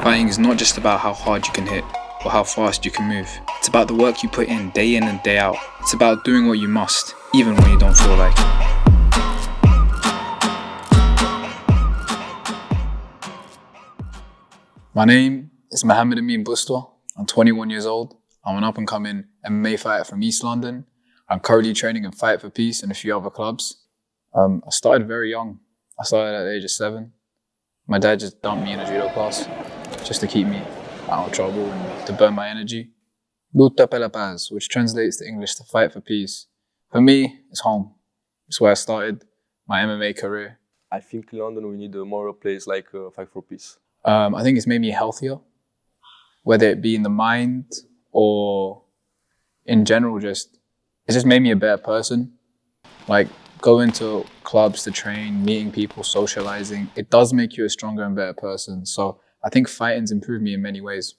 Fighting is not just about how hard you can hit or how fast you can move. It's about the work you put in and day out. It's about doing what you must, even when you don't feel like it. My name is Mohammed Amin Bustwa. I'm 21 years old. I'm an up-and-coming MMA fighter from East London. I'm currently training in Fight for Peace and a few other clubs. I started very young. I started at the age of 7. My dad just dumped me in a judo class just to keep me out of trouble and to burn my energy. Luta pela paz, which translates to English to fight for peace. For me, it's home. It's where I started my MMA career. I think in London we need more place like Fight for Peace. I think it's made me healthier, whether it be in the mind or in general, it's just made me a better person. Like going to clubs to train, meeting people, socializing, it does make you a stronger and better person. So I think fighting's improved me in many ways.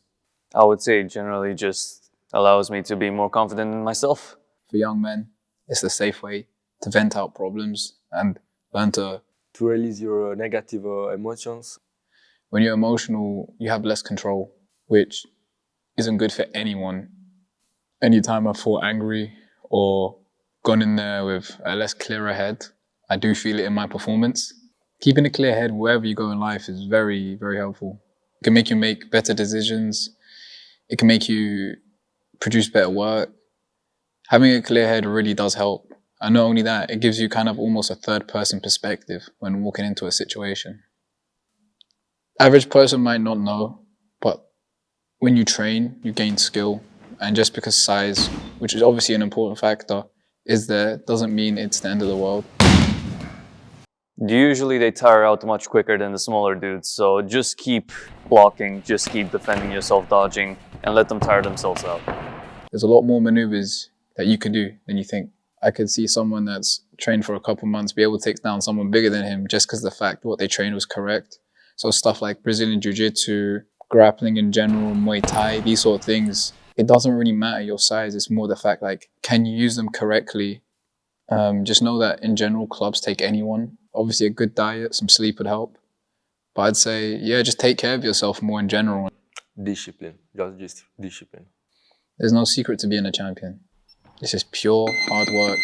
I would say generally just allows me to be more confident in myself. For young men, it's the safe way to vent out problems and learn to release your negative emotions. When you're emotional, you have less control, which isn't good for anyone. Anytime I feel angry or gone in there with a less clearer head, I do feel it in my performance. Keeping a clear head wherever you go in life is very, very helpful. It can make you make better decisions. It can make you produce better work. Having a clear head really does help. And not only that, it gives you kind of almost a third-person perspective when walking into a situation. Average person might not know, but when you train, you gain skill. And just because size, which is obviously an important factor, is there, doesn't mean it's the end of the world. Usually they tire out much quicker than the smaller dudes, so just keep blocking, just keep defending yourself, dodging, and let them tire themselves out. There's a lot more maneuvers that you can do than you think. I could see someone that's trained for a couple months be able to take down someone bigger than him just because the fact what they trained was correct. So stuff like Brazilian Jiu-Jitsu, grappling in general, Muay Thai, these sort of things, it doesn't really matter your size. It's more the fact like, can you use them correctly? Just know that in general, clubs take anyone. Obviously a good diet, some sleep would help. But I'd say, yeah, just take care of yourself more in general. Discipline, just discipline. There's no secret to being a champion. It's just pure hard work,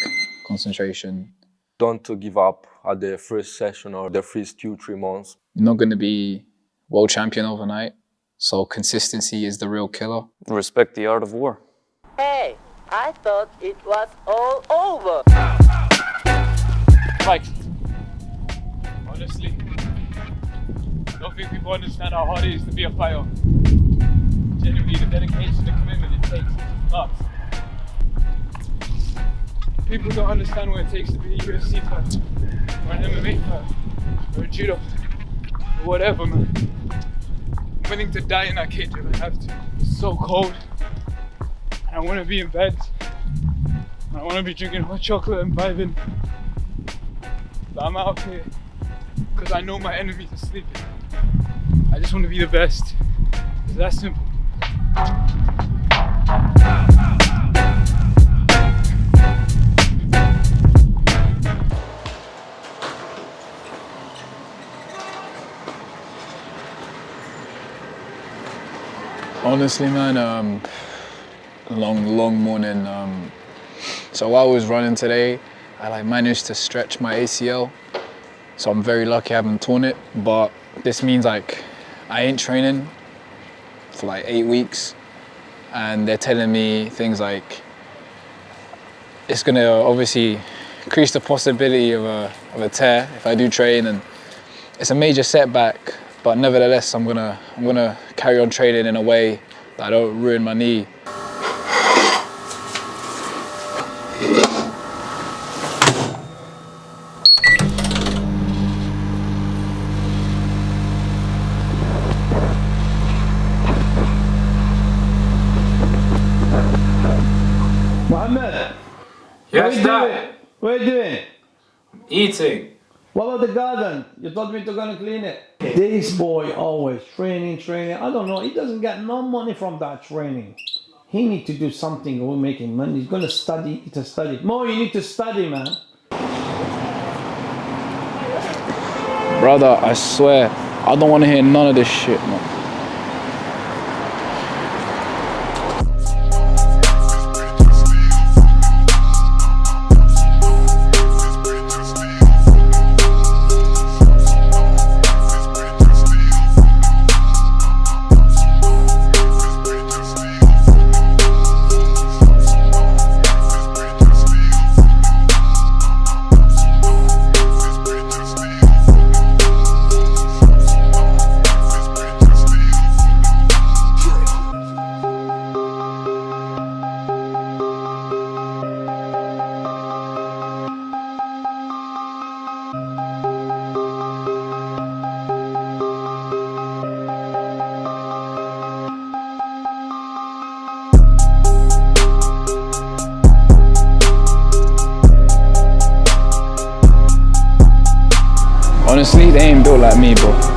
concentration. Don't give up at the first session or the first 2-3 months. You're not going to be world champion overnight. So consistency is the real killer. Respect the art of war. Hey, I thought it was all over. Mike, honestly, I don't think people understand how hard it is to be a fighter. Genuinely, the dedication and commitment it takes is nuts. People don't understand what it takes to be a UFC fighter, or an MMA fighter, or a judo, or whatever, man. I'm willing to die in that cage if I have to. It's so cold. And I want to be in bed. I want to be drinking hot chocolate and vibing. But I'm out here because I know my enemies are sleeping. I just want to be the best. It's that simple. Honestly, man, long morning. So while I was running today, I managed to stretch my ACL. So I'm very lucky I haven't torn it, but this means I ain't training for 8 weeks. And they're telling me things like, it's gonna obviously increase the possibility of a tear if I do train, and it's a major setback. But nevertheless, I'm gonna carry on training in a way that I don't ruin my knee. Mohammed. Yes, Dad. What are you doing? Eating. What about the garden? You told me to go and clean it. This boy always training. I don't know. He doesn't get no money from that training. He need to do something. We're making money. He's gonna study. Mo, you need to study, man. Brother, I swear, I don't want to hear none of this shit, man. built like me, bro.